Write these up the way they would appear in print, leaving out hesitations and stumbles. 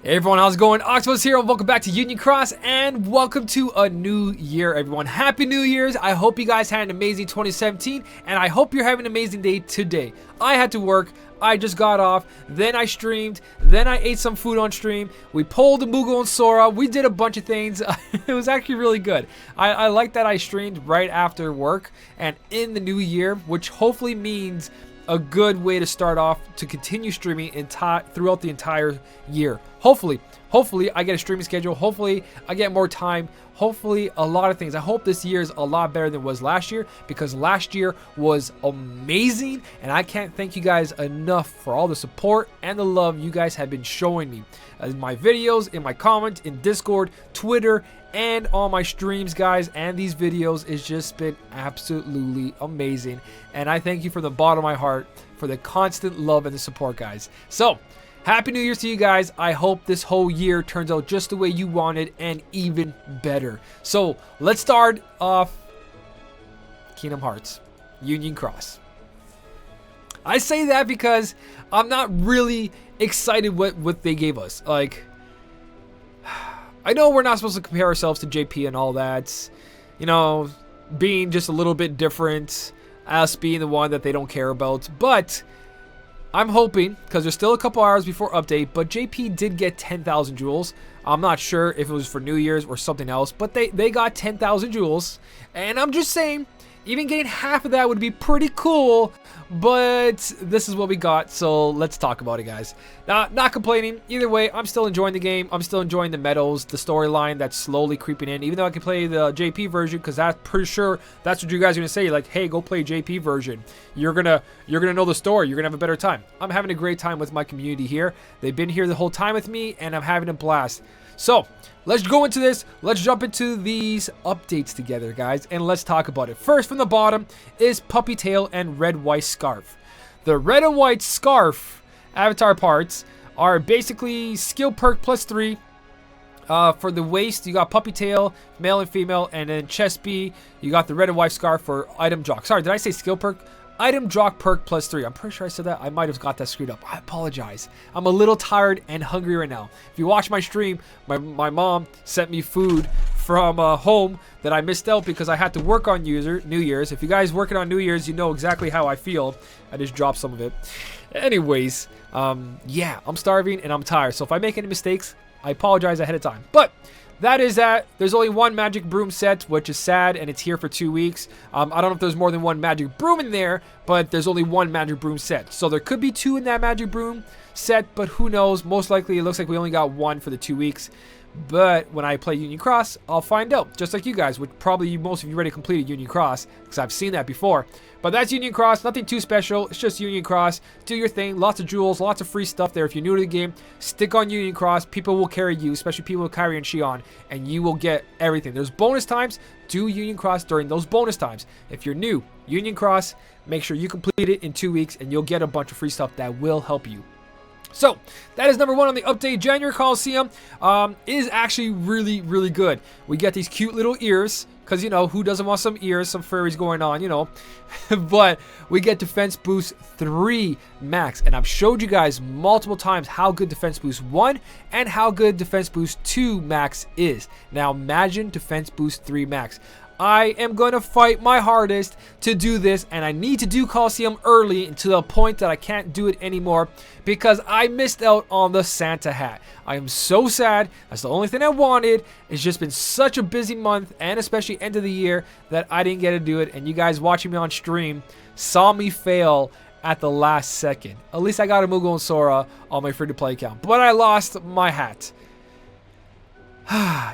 Hey everyone, how's it going? Octopus here and welcome back to Union Cross and welcome to a new year, everyone. Happy New Year's. I hope you guys had an amazing 2017 and I hope you're having an amazing day today. I had to work. I just got off, then I streamed, then I ate some food on stream. We pulled the Mughal and Sora. We did a bunch of things. It was actually really good. I like that I streamed right after work and in the new year, which hopefully means a good way to start off to continue streaming throughout the entire year. Hopefully I get a streaming schedule. Hopefully I get more time. Hopefully a lot of things. I hope this year is a lot better than it was last year, because last year was amazing and I can't thank you guys enough for all the support and the love you guys have been showing me in my videos, in my comments, in Discord, Twitter, and on my streams, guys. And these videos, it's just been absolutely amazing and I thank you from the bottom of my heart for the constant love and the support, guys. So Happy New Year's to you guys. I hope this whole year turns out just the way you wanted and even better. So let's start off Kingdom Hearts Union Cross. I say that because I'm not really excited what they gave us. Like, I know we're not supposed to compare ourselves to JP and all that, you know, being just a little bit different, us being the one that they don't care about, but I'm hoping, because there's still a couple hours before update, but JP did get 10,000 jewels. I'm not sure if it was for New Year's or something else, but they got 10,000 jewels. And I'm just saying, even getting half of that would be pretty cool, but this is what we got, so let's talk about it, guys. Not complaining. Either way, I'm still enjoying the game. I'm still enjoying the medals, the storyline that's slowly creeping in, even though I can play the JP version, because that's pretty sure that's what you guys are going to say, like, hey, go play JP version. You're gonna know the story. You're going to have a better time. I'm having a great time with my community here. They've been here the whole time with me, and I'm having a blast. So, let's go into this. Let's jump into these updates together, guys, and let's talk about it. First, from the bottom is Puppy Tail and Red White Scarf. The Red and White Scarf avatar parts are basically skill perk +3. For the waist, you got Puppy Tail, male and female, and then chest B, you got the Red and White Scarf for item jock. Sorry, did I say skill perk? Item jock perk +3. I'm pretty sure I said that. I might have got that screwed up. I apologize. I'm a little tired and hungry right now. If you watch my stream, my mom sent me food from home that I missed out because I had to work on New Year's. If you guys working on New Year's, you know exactly how I feel. I just dropped some of it. Anyways, yeah, I'm starving and I'm tired. So if I make any mistakes, I apologize ahead of time. But that is that. There's only one magic broom set, which is sad, and it's here for 2 weeks. I don't know if there's more than one magic broom in there, but there's only one magic broom set. So there could be 2 in that magic broom set, but who knows? Most likely, it looks like we only got 1 for the 2 weeks. But when I play Union Cross, I'll find out. Just like you guys, which probably most of you already completed Union Cross, because I've seen that before. But that's Union Cross, nothing too special. It's just Union Cross. Do your thing, lots of jewels, lots of free stuff there. If you're new to the game, stick on Union Cross. People will carry you, especially people with Kyrie and Shion, and you will get everything. There's bonus times. Do Union Cross during those bonus times. If you're new, Union Cross, make sure you complete it in 2 weeks, and you'll get a bunch of free stuff that will help you. So, that is number 1 on the update. January Coliseum is actually really good. We get these cute little ears, because, you know, who doesn't want some ears, some furries going on, you know. But we get Defense Boost 3 Max, and I've showed you guys multiple times how good Defense Boost 1 and how good Defense Boost 2 Max is. Now, imagine Defense Boost 3 Max. I am going to fight my hardest to do this, and I need to do Coliseum early to the point that I can't do it anymore because I missed out on the Santa hat. I am so sad. That's the only thing I wanted. It's just been such a busy month, and especially end of the year, that I didn't get to do it, and you guys watching me on stream saw me fail at the last second. At least I got a Mughal and Sora on my free-to-play account, but I lost my hat.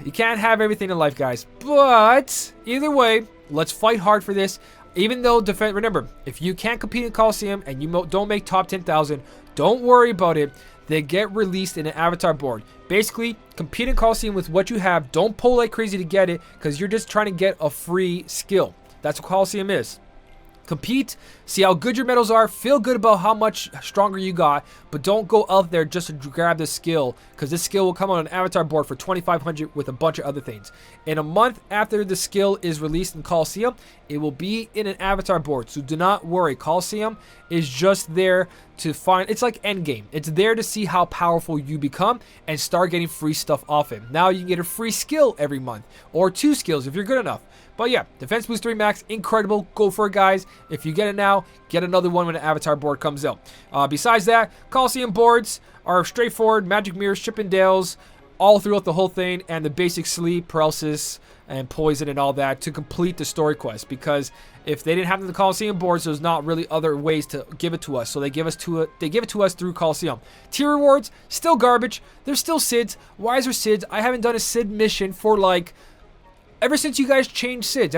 You can't have everything in life, guys, but either way, let's fight hard for this. Even though remember, if you can't compete in Coliseum and you don't make top 10,000, don't worry about it. They get released in an avatar board. Basically, compete in Coliseum with what you have. Don't pull like crazy to get it, because you're just trying to get a free skill. That's what Coliseum is. Compete, see how good your medals are, feel good about how much stronger you got, but don't go out there just to grab this skill, because this skill will come on an avatar board for 2,500 with a bunch of other things. In a month after the skill is released in Coliseum, it will be in an avatar board, so do not worry. Coliseum is just there to find, it's like endgame. It's there to see how powerful you become and start getting free stuff off him. Now you can get a free skill every month, or 2 skills if you're good enough. But yeah, Defense Boost 3 Max, incredible. Go for it, guys. If you get it now, get another one when the avatar board comes out. Besides that, Coliseum boards are straightforward. Magic Mirrors, Chippendales, all throughout the whole thing. And the basic sleep, paralysis, and poison and all that to complete the story quest. Because if they didn't have the Coliseum boards, there's not really other ways to give it to us. So they give it to us through Coliseum. Tier rewards, still garbage. There's still SIDs. Why is there SIDs? I haven't done a SID mission for like... ever since you guys changed SIDs,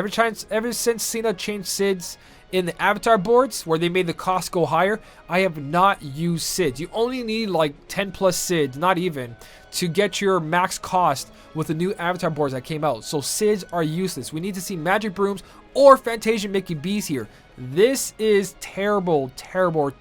ever since Cena changed SIDs in the avatar boards where they made the cost go higher, I have not used SIDs. You only need like 10 plus SIDs, not even, to get your max cost with the new avatar boards that came out. So SIDs are useless. We need to see Magic Brooms or Fantasia Mickey B's here. This is terrible, terrible,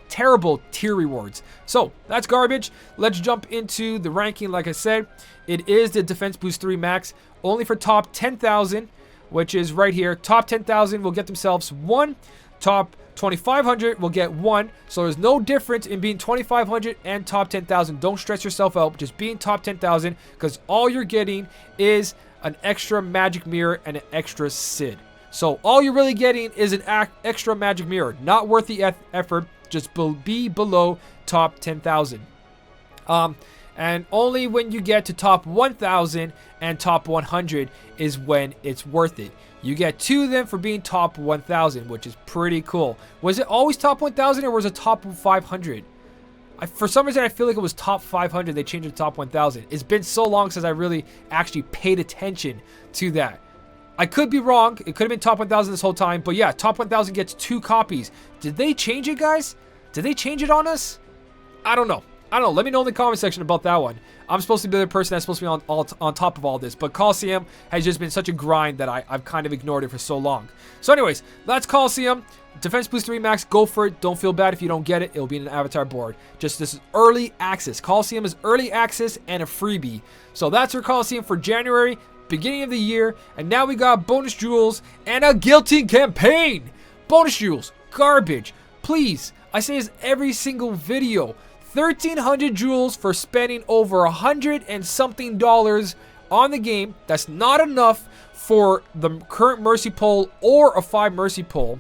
terrible tier rewards. So that's garbage. Let's jump into the ranking. Like I said, it is the Defense Boost 3 Max, only for top 10,000, which is right here. Top 10,000 will get themselves 1. Top 2,500 will get 1. So there's no difference in being 2,500 and top 10,000. Don't stress yourself out. Just being top 10,000, because all you're getting is an extra Magic Mirror and an extra SID. So all you're really getting is an extra Magic Mirror. Not worth the effort. Just be below top 10,000. And only when you get to top 1,000 and top 100 is when it's worth it. You get 2 of them for being top 1,000, which is pretty cool. Was it always top 1,000 or was it top 500? For some reason, I feel like it was top 500. They changed it to top 1,000. It's been so long since I really actually paid attention to that. I could be wrong. It could have been top 1,000 this whole time. But yeah, top 1,000 gets 2 copies. Did they change it, guys? Did they change it on us? I don't know. Let me know in the comment section about that one. I'm supposed to be the person that's supposed to be on top of all this. But Coliseum has just been such a grind that I've kind of ignored it for so long. So anyways, that's Coliseum. Defense Boost 3 Max, go for it. Don't feel bad if you don't get it. It'll be in an avatar board. Just this is early access. Coliseum is early access and a freebie. So that's for Coliseum for January, beginning of the year. And now we got bonus jewels and a guilty campaign. Bonus jewels, garbage. Please, I say this every single video. 1,300 jewels for spending over $100 and something on the game. That's not enough for the current mercy pull or a 5 mercy pull.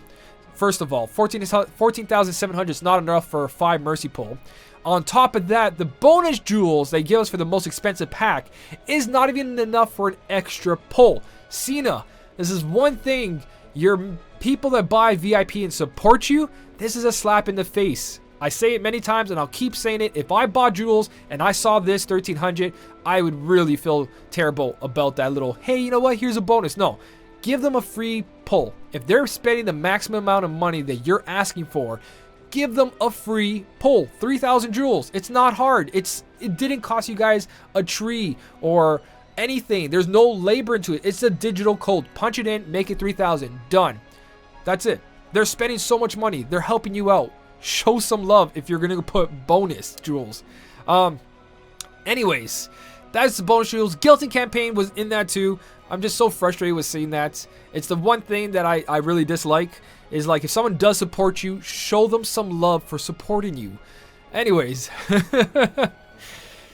First of all, 14,700 is not enough for a 5 mercy pull. On top of that, the bonus jewels they give us for the most expensive pack is not even enough for an extra pull. Cena, this is one thing. Your people that buy VIP and support you, this is a slap in the face. I say it many times and I'll keep saying it. If I bought jewels and I saw this 1,300, I would really feel terrible about that little, hey, you know what? Here's a bonus. No, give them a free pull. If they're spending the maximum amount of money that you're asking for, give them a free pull. 3,000 jewels. It's not hard. It didn't cost you guys a tree or anything. There's no labor into it. It's a digital code. Punch it in, make it 3,000. Done. That's it. They're spending so much money. They're helping you out. Show some love if you're gonna put bonus jewels. Anyways, that's the bonus jewels. Guilty campaign was in that too. I'm just so frustrated with seeing that. It's the one thing that I really dislike is like if someone does support you, show them some love for supporting you. Anyways,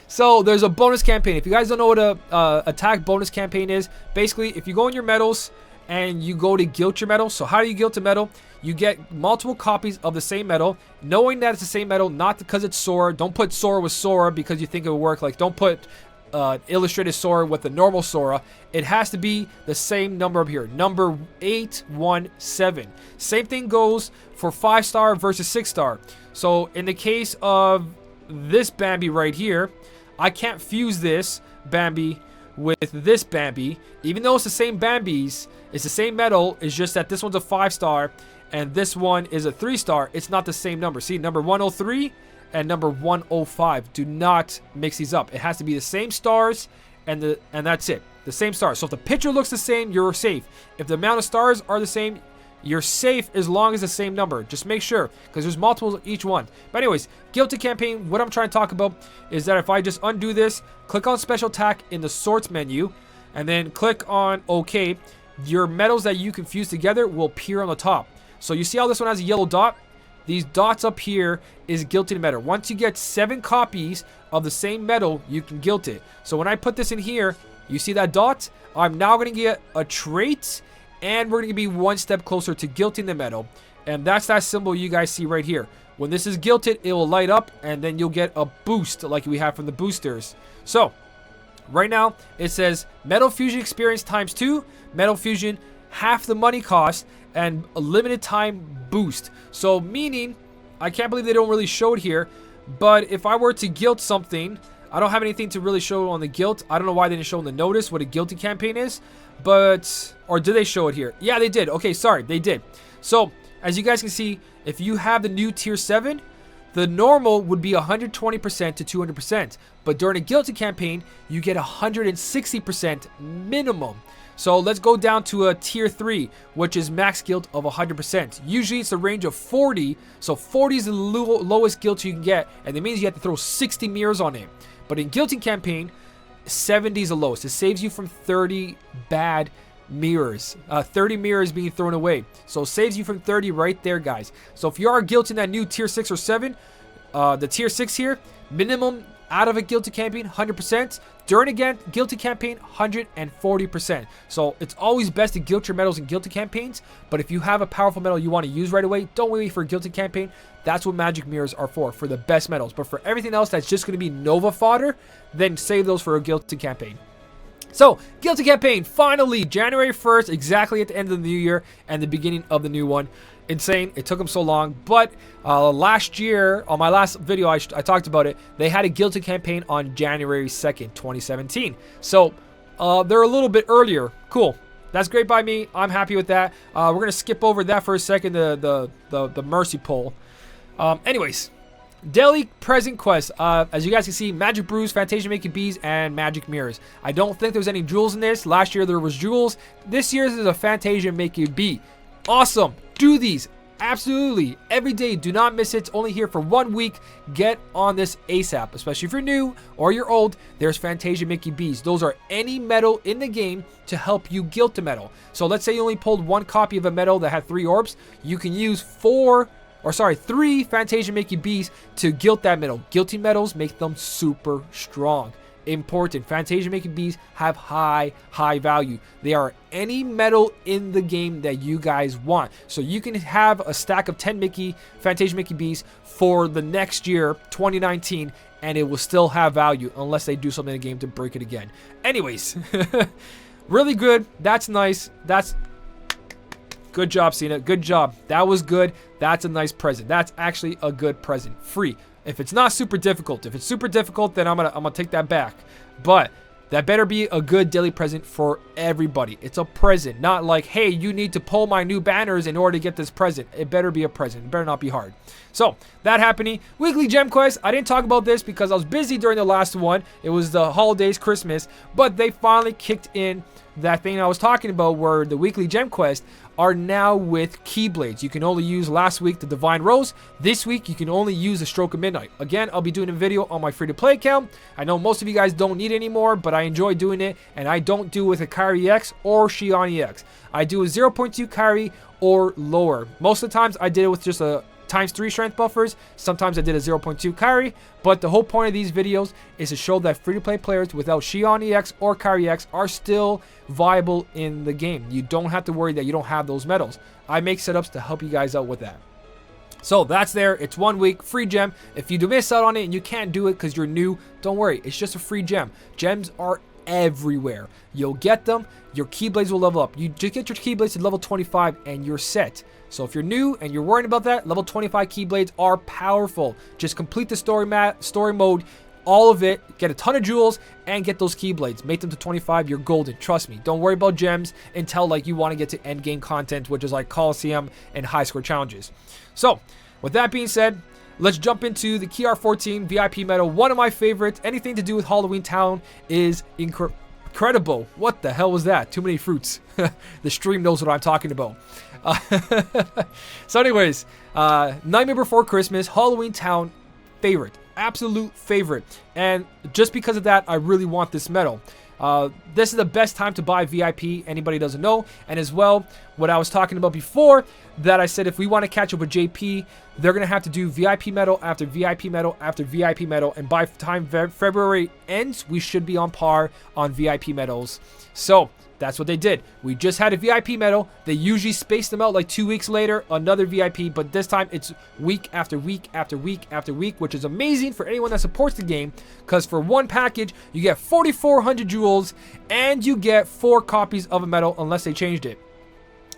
so there's a bonus campaign. If you guys don't know what a attack bonus campaign is, basically if you go in your medals and you go to guilt your medal. So how do you guilt a medal? You get multiple copies of the same medal, knowing that it's the same medal, not because it's Sora. Don't put Sora with Sora because you think it will work. Like, don't put illustrated Sora with the normal Sora. It has to be the same number up here, number 817. Same thing goes for 5-star versus 6-star. So in the case of this Bambi right here, I can't fuse this Bambi with this Bambi, even though it's the same Bambis. It's the same medal. It's just that this one's a 5-star and this one is a 3-star. It's not the same number. See, number 103 and number 105. Do not mix these up. It has to be the same stars and that's it. The same stars. So if the picture looks the same, you're safe. If the amount of stars are the same, you're safe as long as the same number. Just make sure, because there's multiples of each one. But anyways, Guilty Campaign, what I'm trying to talk about is that if I just undo this, click on Special Attack in the Sorts menu, and then click on OK, your medals that you can fuse together will appear on the top. So you see how this one has a yellow dot? These dots up here is Guilty medal. Once you get 7 copies of the same medal, you can guilt it. So when I put this in here, you see that dot? I'm now going to get a trait, and we're going to be one step closer to guilting the medal. And that's that symbol you guys see right here. When this is guilted, it will light up, and then you'll get a boost like we have from the boosters. So right now, it says Metal Fusion Experience times 2, Metal Fusion half the money cost, and a limited time boost. So meaning, I can't believe they don't really show it here, but if I were to guilt something, I don't have anything to really show on the guilt. I don't know why they didn't show in the notice what a Guilty Campaign is, but, or did they show it here? Yeah, they did. Okay, sorry, they did. So as you guys can see, if you have the new tier 7, the normal would be 120% to 200%, but during a Guilty Campaign, you get 160% minimum. So let's go down to a tier 3, which is max guilt of 100%. Usually it's a range of 40, so 40 is the lowest guilt you can get, and that means you have to throw 60 mirrors on it. But in Guilty Campaign, 70 is the lowest. It saves you from 30 bad mirrors. 30 mirrors being thrown away. So it saves you from 30 right there, guys. So if you are guilting that new tier 6 or 7, the tier 6 here, minimum out of a Guilty Campaign, 100%. During a Guilty Campaign, 140%. So it's always best to guilt your medals in Guilty Campaigns, but if you have a powerful medal you want to use right away, don't wait for a Guilty Campaign. That's what magic mirrors are for the best medals. But for everything else that's just going to be Nova fodder, then save those for a Guilty Campaign. So, Guilty Campaign, finally, January 1st, exactly at the end of the new year and the beginning of the new one. Insane, it took them so long, but last year, on my last video, I talked about it, they had a Guilty Campaign on January 2nd, 2017. So, they're a little bit earlier. Cool. That's great by me. I'm happy with that. We're going to skip over that for a second, the Mercy Poll. Anyways, Daily Present Quest. As you guys can see, Magic Brews, Fantasia Making Bees, and Magic Mirrors. I don't think there's any jewels in this. Last year there was jewels. This year's is a Fantasia Making Bee. Awesome. Do these. Absolutely. Every day. Do not miss it. It's only here for 1 week. Get on this ASAP. Especially if you're new or you're old. There's Fantasia Making Bees. Those are any medal in the game to help you guilt a medal. So let's say you only pulled 1 copy of a medal that had 3 orbs. You can use 3 Fantasia Making Bees to guilt that medal. Guilting medals make them super strong. Important. Fantasia Making Bees have high value. They are any medal in the game that you guys want. So you can have a stack of 10 Fantasia Making Bees for the next year, 2019, and it will still have value unless they do something in the game to break it again. Anyways, really good. That's nice. That's good job, Cena. Good job. That was good. That's a nice present. That's actually a good present. Free. If it's not super difficult. If it's super difficult, then I'm gonna take that back. But that better be a good daily present for everybody. It's a present. Not like, hey, you need to pull my new banners in order to get this present. It better be a present. It better not be hard. So, that happening. Weekly Gem Quest. I didn't talk about this because I was busy during the last one. It was the holidays, Christmas. But they finally kicked in that thing I was talking about where the weekly gem quest are now with Keyblades. You can only use last week the Divine Rose. This week you can only use the Stroke of Midnight. Again, I'll be doing a video on my free-to-play account. I know most of you guys don't need it anymore, but I enjoy doing it, and I don't do it with a Kairi EX or Shion EX. I do a 0.2 Kairi or lower. Most of the times I did it with just a ×3 strength buffers. Sometimes I did a 0.2 Kairi, but the whole point of these videos is to show that free-to-play players without Shion EX or Kairi EX are still viable in the game. You don't have to worry that you don't have those medals. I make setups to help you guys out with that. So that's there. It's 1 week, free gem. If you do miss out on it and you can't do it because you're new, don't worry. It's just a free gem. Gems are everywhere. You'll get them. Your Keyblades will level up. You just get your Keyblades to level 25 and you're set. So if you're new and you're worried about that, level 25 Keyblades are powerful. Just complete the story mode, all of it, get a ton of jewels, and get those Keyblades. Make them to 25, you're golden. Trust me. Don't worry about gems until like you want to get to end game content, which is like Coliseum and high score challenges. So with that being said, let's jump into the KR14 VIP medal. One of my favorites. Anything to do with Halloween Town is incredible. Incredible. What the hell was that? Too many fruits. The stream knows what I'm talking about. So anyways, Nightmare Before Christmas, Halloween Town, favorite. Absolute favorite. And just because of that, I really want this medal. This is the best time to buy VIP, anybody doesn't know. And as well, what I was talking about before, that I said if we want to catch up with JP, they're going to have to do VIP medal after VIP medal after VIP medal. And by the time February ends, we should be on par on VIP medals. So that's what they did. We just had a VIP medal. They usually space them out like 2 weeks later, another VIP, but this time it's week after week after week after week, which is amazing for anyone that supports the game, because for one package, you get 4,400 jewels and you get 4 copies of a medal unless they changed it.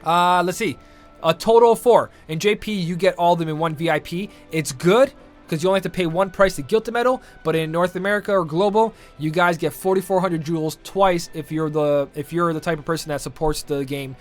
Let's see. A total of 4. In JP, you get all of them in one VIP. It's good, because you only have to pay one price to gilt the medal, but in North America or global, you guys get 4,400 jewels twice if you're the type of person that supports the game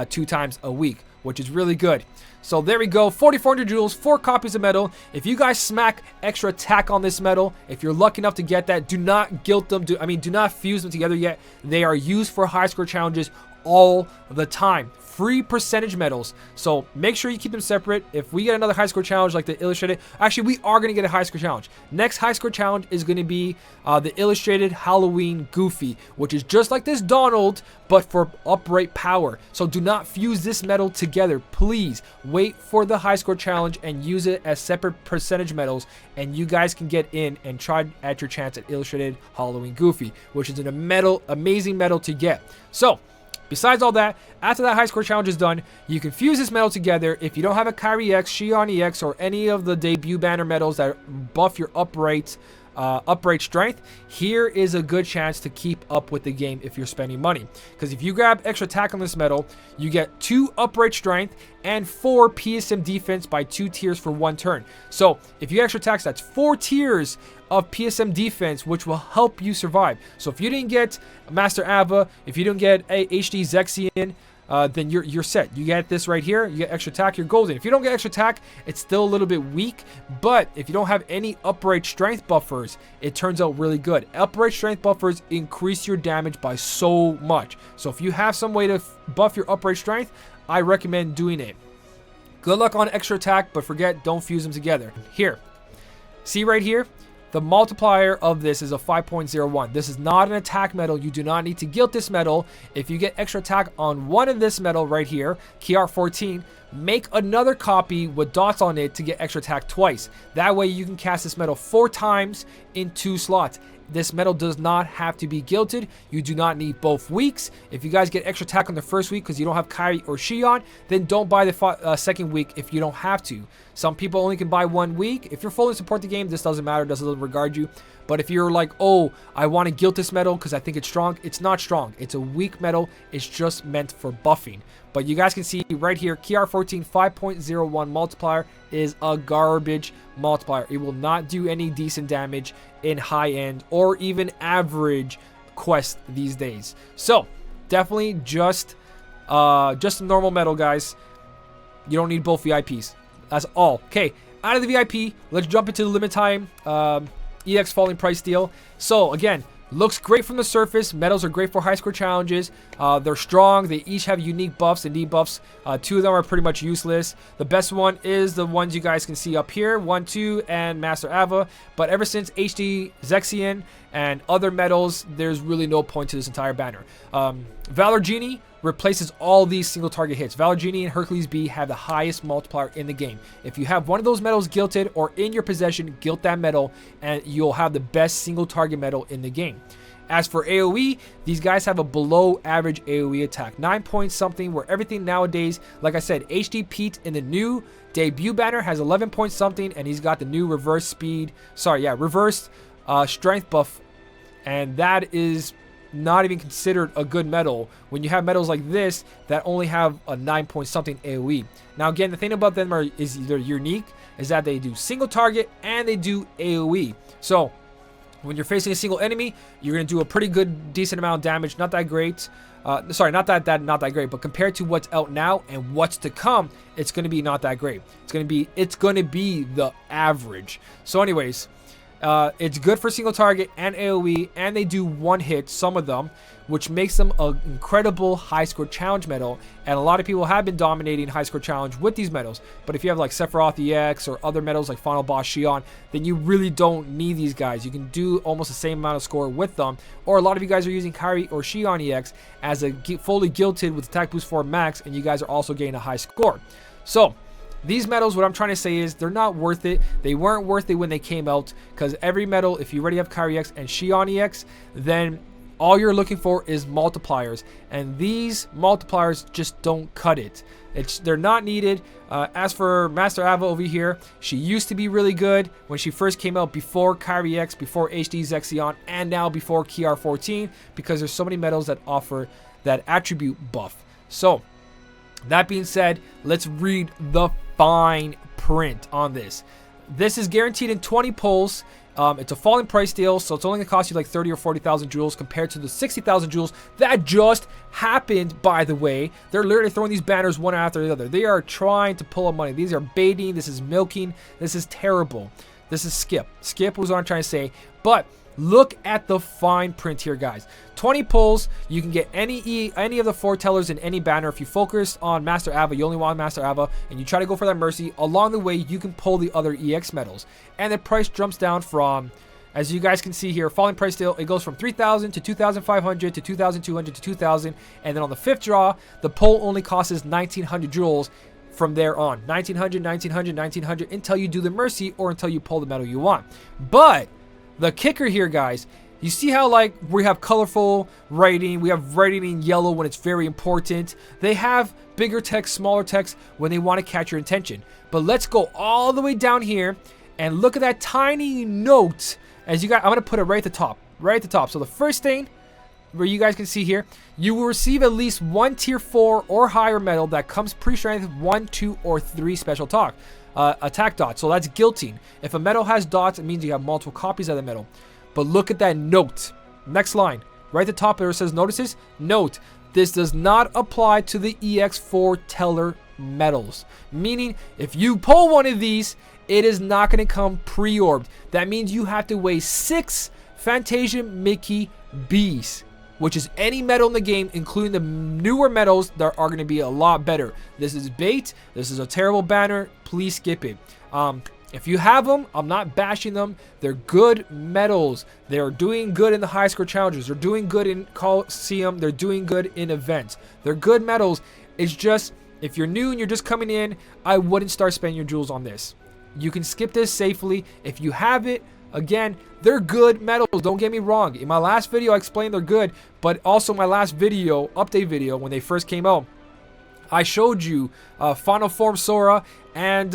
2 times a week, which is really good. So there we go, 4,400 jewels, 4 copies of medal. If you guys smack extra attack on this medal, if you're lucky enough to get that, do not gilt them. Do not fuse them together yet. They are used for high score challenges all the time. Free percentage medals, so make sure you keep them separate. If we get another high score challenge like the illustrated, actually we are going to get a high score challenge. Next high score challenge is going to be the illustrated Halloween Goofy, which is just like this Donald but for upright power. So do not fuse this medal together, please. Wait for the high score challenge and use it as separate percentage medals, and you guys can get in and try at your chance at illustrated Halloween Goofy, which is an amazing medal to get. So besides all that, after that high score challenge is done, you can fuse this medal together. If you don't have a Kyrie X, Xion EX, or any of the debut banner medals that buff your upright strength, here is a good chance to keep up with the game if you're spending money. Because if you grab extra attack on this medal, you get 2 upright strength and 4 PSM defense by 2 tiers for 1 turn. So if you get extra attacks, that's 4 tiers of PSM defense, which will help you survive. So if you didn't get Master Ava, if you didn't get a HD Zexion, then you're set. You get this right here. You get extra attack, you're golden. If you don't get extra attack, it's still a little bit weak. But if you don't have any upright strength buffers, it turns out really good. Upright strength buffers increase your damage by so much. So if you have some way to buff your upright strength, I recommend doing it. Good luck on extra attack, but don't fuse them together. Here, see right here? The multiplier of this is a 5.01. This is not an attack medal. You do not need to gilt this medal. If you get extra attack on one of this medal right here, KR14, make another copy with dots on it to get extra attack twice. That way you can cast this medal 4 times in 2 slots. This medal does not have to be gilted. You do not need both weeks. If you guys get extra attack on the first week because you don't have Kyrie or Xion, then don't buy the second week if you don't have to. Some people only can buy 1 week. If you're fully support the game, this doesn't matter. It doesn't regard you. But if you're like, oh, I want to gilt this medal because I think it's strong, it's not strong. It's a weak medal. It's just meant for buffing. But you guys can see right here, KR14 5.01 multiplier is a garbage multiplier. It will not do any decent damage in high end or even average quest these days. So definitely just a normal medal, guys. You don't need both VIPs. That's all. Okay, out of the VIP, let's jump into the limit time EX falling price deal. So again, looks great from the surface. Medals are great for high score challenges. They're strong. They each have unique buffs and debuffs. 2 of them are pretty much useless. The best one is the ones you guys can see up here, 1, 2, and Master Ava. But ever since HD Zexion and other medals, there's really no point to this entire banner. Valor Genie replaces all these single target hits. Valor Genie and Hercules B have the highest multiplier in the game. If you have one of those medals gilted or in your possession, gilt that medal and you'll have the best single target medal in the game. As for AoE, these guys have a below average AoE attack, 9 point something, where everything nowadays, like I said, HD Pete in the new debut banner has 11 point something, and he's got the new reverse strength buff, and that is not even considered a good medal when you have medals like this that only have a 9 point something AoE. Now again, the thing about them is they're unique, is that they do single target and they do AoE. So when you're facing a single enemy, you're going to do a pretty good, decent amount of damage. Not that great. Not that great, but compared to what's out now and what's to come, it's going to be not that great. It's going to be the average. So anyways, It's good for single target and AoE, and they do one hit, some of them, which makes them an incredible high score challenge medal. And a lot of people have been dominating high score challenge with these medals. But if you have like Sephiroth EX or other medals like Final Boss Shion, then you really don't need these guys. You can do almost the same amount of score with them. Or a lot of you guys are using Kairi or Shion EX as a fully gilted with attack boost 4 max, and you guys are also getting a high score. So these medals, what I'm trying to say is they're not worth it. They weren't worth it when they came out, because every medal, if you already have Kairi EX and Shion EX, then all you're looking for is multipliers, and these multipliers just don't cut it. They're not needed. As for Master Ava over here, she used to be really good when she first came out, before Kairi EX, before HD Zexion, and now before KR14, because there's so many medals that offer that attribute buff. So that being said, let's read the fine print on this. This is guaranteed in 20 pulls. It's a falling price deal, so it's only going to cost you like 30 or 40,000 jewels compared to the 60,000 jewels that just happened, by the way. They're literally throwing these banners one after the other. They are trying to pull up money. These are baiting. This is milking. This is terrible. This is skip. Skip was what I'm trying to say. But look at the fine print here, guys. 20 pulls. You can get any of the foretellers in any banner. If you focus on Master Ava, you only want Master Ava, and you try to go for that Mercy, along the way, you can pull the other EX medals. And the price jumps down from, as you guys can see here, falling price deal, it goes from 3,000 to 2,500 to 2,200 to 2,000. And then on the 5th draw, the pull only costs 1,900 jewels from there on. 1,900, 1,900, 1,900, until you do the Mercy or until you pull the medal you want. But the kicker here, guys, you see how like we have colorful writing, we have writing in yellow when it's very important. They have bigger text, smaller text when they want to catch your attention. But let's go all the way down here and look at that tiny note. As you guys, I'm going to put it right at the top, right at the top. So the first thing where you guys can see here, you will receive at least one tier 4 or higher medal that comes pre-strength 1, 2, or 3 special attack dots. So that's guilting. If a medal has dots, it means you have multiple copies of the medal. But look at that note. Next line, right at the top where it says notices, note, this does not apply to the EX4 teller medals. Meaning, if you pull one of these, it is not going to come pre-orbed. That means you have to weigh 6 Fantasia Mickey B's, which is any medal in the game, including the newer medals that are going to be a lot better. This is bait. This is a terrible banner. Please skip it. If you have them, I'm not bashing them. They're good medals. They're doing good in the high score challenges. They're doing good in Coliseum. They're doing good in events. They're good medals. It's just, if you're new and you're just coming in, I wouldn't start spending your jewels on this. You can skip this safely. If you have it, again, they're good medals. Don't get me wrong. In my last video, I explained they're good, but also my last video, update video, when they first came out, I showed you Final Form Sora and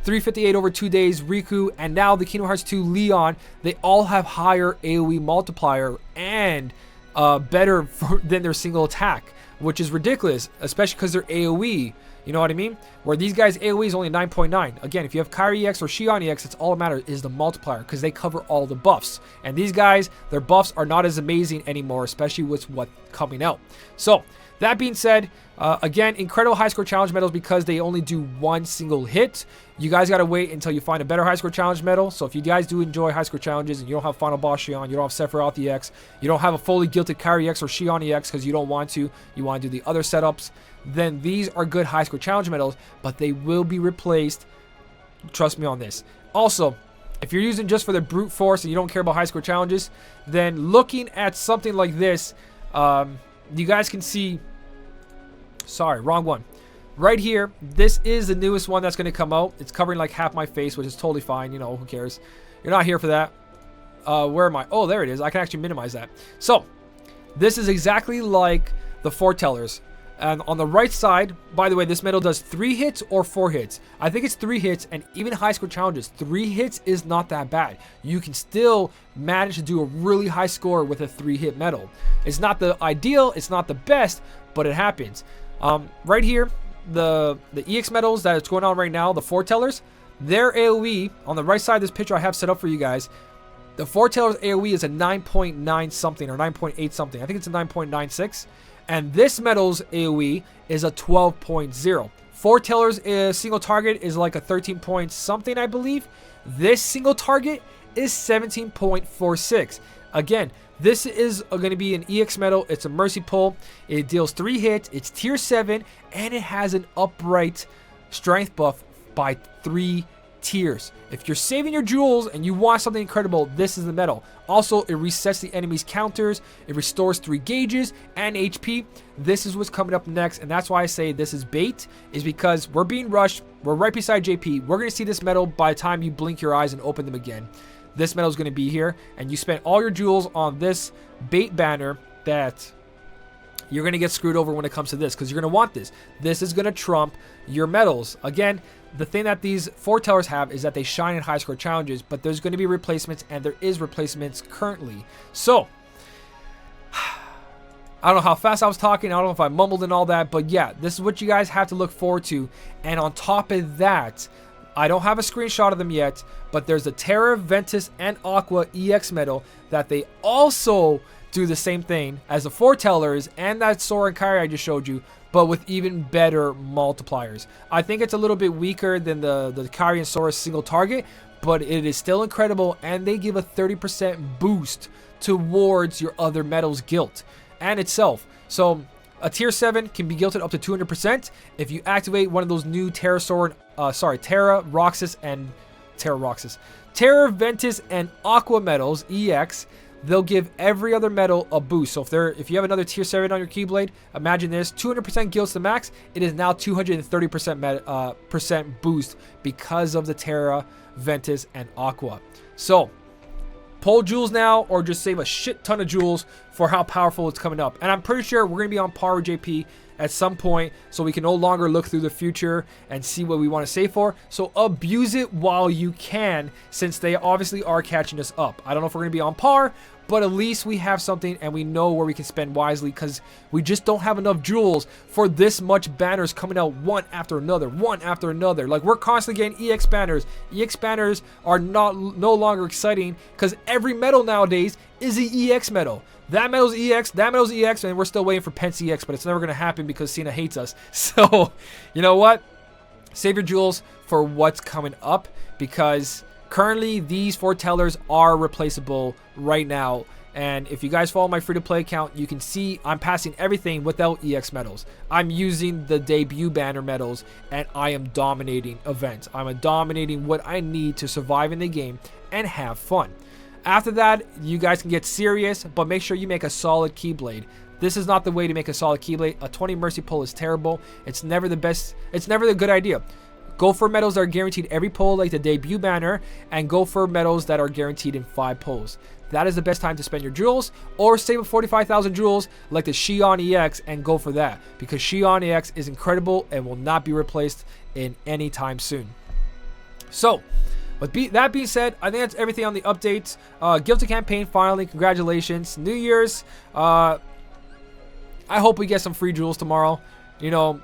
358 over 2 days Riku, and now the Kingdom Hearts 2 Leon. They all have higher AoE multiplier and better than their single attack, which is ridiculous, especially because they're AoE. You know what I mean? Where these guys AoE is only 9.9. Again, if you have Kairi EX or Shion EX, it's all that matters is the multiplier, because they cover all the buffs. And these guys, their buffs are not as amazing anymore, especially with what's coming out. So that being said, again, incredible high score challenge medals because they only do one single hit. You guys got to wait until you find a better high score challenge medal. So if you guys do enjoy high score challenges and you don't have Final Boss Shion, you don't have Sephiroth EX, you don't have a fully gilted Kairi EX or Shion EX because you don't want to, you want to do the other setups, then these are good high score challenge medals, but they will be replaced. Trust me on this. Also, if you're using just for the brute force and you don't care about high score challenges, then looking at something like this, you guys can see, sorry, wrong one. Right here, this is the newest one that's going to come out. It's covering like half my face, which is totally fine. You know, who cares? You're not here for that. Where am I? Oh, there it is. I can actually minimize that. So, this is exactly like the foretellers. And on the right side, by the way, this medal does 3 hits or 4 hits. I think it's 3 hits, and even high score challenges, 3 hits is not that bad. You can still manage to do a really high score with a 3-hit medal. It's not the ideal, it's not the best, but it happens. Right here, the EX medals that it's going on right now, the foretellers, their AoE, on the right side of this picture I have set up for you guys, the foretellers AoE is a 9.9 something or 9.8 something. I think it's a 9.96. And this medal's AoE is a 12.0. Foretellers single target is like a 13 point something, I believe. This single target is 17.46. Again, this is going to be an EX medal. It's a mercy pull. It deals 3 hits. It's tier 7, and it has an upright strength buff by 3 tiers. If you're saving your jewels and you want something incredible, this is the medal. Also, it resets the enemy's counters. It restores 3 gauges and HP. This is what's coming up next, and that's why I say this is bait, is because we're being rushed. We're right beside JP. We're going to see this medal by the time you blink your eyes and open them again. This medal is going to be here, and you spent all your jewels on this bait banner that you're going to get screwed over when it comes to this, because you're going to want this. This is going to trump your medals. Again, the thing that these foretellers have is that they shine in high score challenges, but there's going to be replacements, and there is replacements currently. So, I don't know how fast I was talking. I don't know if I mumbled and all that, but yeah, this is what you guys have to look forward to. And on top of that, I don't have a screenshot of them yet, but there's the Terra, Ventus, and Aqua EX medal that they also do the same thing as the foretellers and that Sora and Kyrie I just showed you, but with even better multipliers. I think it's a little bit weaker than the Kyrie and Sora single target, but it is still incredible, and they give a 30% boost towards your other medals guilt and itself. So a tier 7 can be guilted up to 200% if you activate one of those new Terra, Roxas, Terra, Ventus, and Aqua medals EX. They'll give every other medal a boost. So if you have another tier 7 on your Keyblade, imagine this: 200% guilds to max. It is now 230% percent boost because of the Terra, Ventus, and Aqua. So pull jewels now, or just save a shit ton of jewels for how powerful it's coming up. And I'm pretty sure we're going to be on par with JP at some point, so we can no longer look through the future and see what we want to save for. So abuse it while you can, since they obviously are catching us up. I don't know if we're going to be on par, but at least we have something and we know where we can spend wisely, because we just don't have enough jewels for this much banners coming out one after another. Like, we're constantly getting EX banners. EX banners are no longer exciting because every medal nowadays is an EX medal. That medal's EX, that medal's EX, and we're still waiting for Pence EX, but it's never going to happen because Cena hates us. So, you know what? Save your jewels for what's coming up, because currently these foretellers are replaceable right now. And if you guys follow my free-to-play account, you can see I'm passing everything without EX medals. I'm using the debut banner medals, and I am dominating events. I'm dominating what I need to survive in the game and have fun. After that, you guys can get serious, but make sure you make a solid Keyblade. This is not the way to make a solid Keyblade. A 20 mercy pull is terrible. It's never the best. It's never the good idea. Go for medals that are guaranteed every pull, like the debut banner, and go for medals that are guaranteed in 5 pulls. That is the best time to spend your jewels, or save up 45,000 jewels like the Xion EX and go for that, because Xion EX is incredible and will not be replaced in any time soon. So, with that being said, I think that's everything on the updates. Guilty campaign finally, congratulations. New Year's, I hope we get some free jewels tomorrow, you know,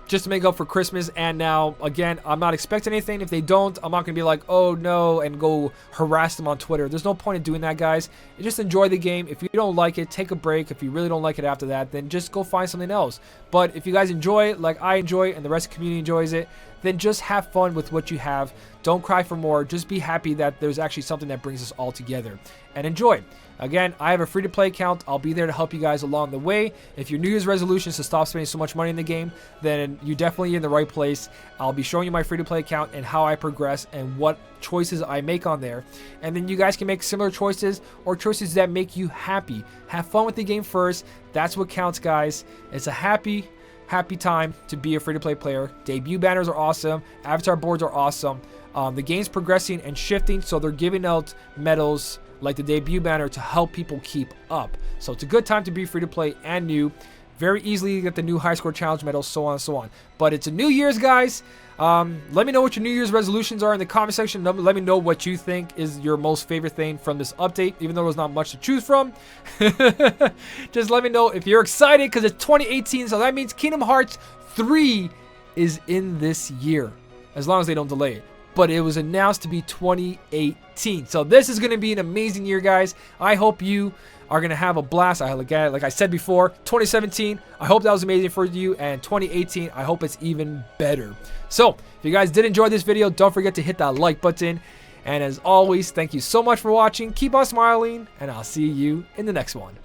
just to make up for Christmas. And now, again, I'm not expecting anything. If they don't, I'm not going to be like, oh no, and go harass them on Twitter. There's no point in doing that, guys. You just enjoy the game. If you don't like it, take a break. If you really don't like it after that, then just go find something else. But if you guys enjoy it like I enjoy it and the rest of the community enjoys it, then just have fun with what you have. Don't cry for more. Just be happy that there's actually something that brings us all together. And enjoy. Again, I have a free-to-play account. I'll be there to help you guys along the way. If your New Year's resolution is to stop spending so much money in the game, then you're definitely in the right place. I'll be showing you my free-to-play account and how I progress and what choices I make on there. And then you guys can make similar choices or choices that make you happy. Have fun with the game first. That's what counts, guys. It's a happy time to be a free-to-play player. Debut banners are awesome. Avatar boards are awesome. The game's progressing and shifting, so they're giving out medals like the debut banner to help people keep up. So it's a good time to be free-to-play and new. Very easily get the new high score challenge medals, so on and so on. But it's a New Year's, guys. Let me know what your New Year's resolutions are in the comment section. Let me know what you think is your most favorite thing from this update, even though there's not much to choose from. Just let me know if you're excited, because it's 2018, so that means Kingdom Hearts 3 is in this year, as long as they don't delay it. But it was announced to be 2018. So this is going to be an amazing year, guys. I hope you are going to have a blast. Like I said before, 2017, I hope that was amazing for you. And 2018, I hope it's even better. So if you guys did enjoy this video, don't forget to hit that like button. And as always, thank you so much for watching. Keep on smiling, and I'll see you in the next one.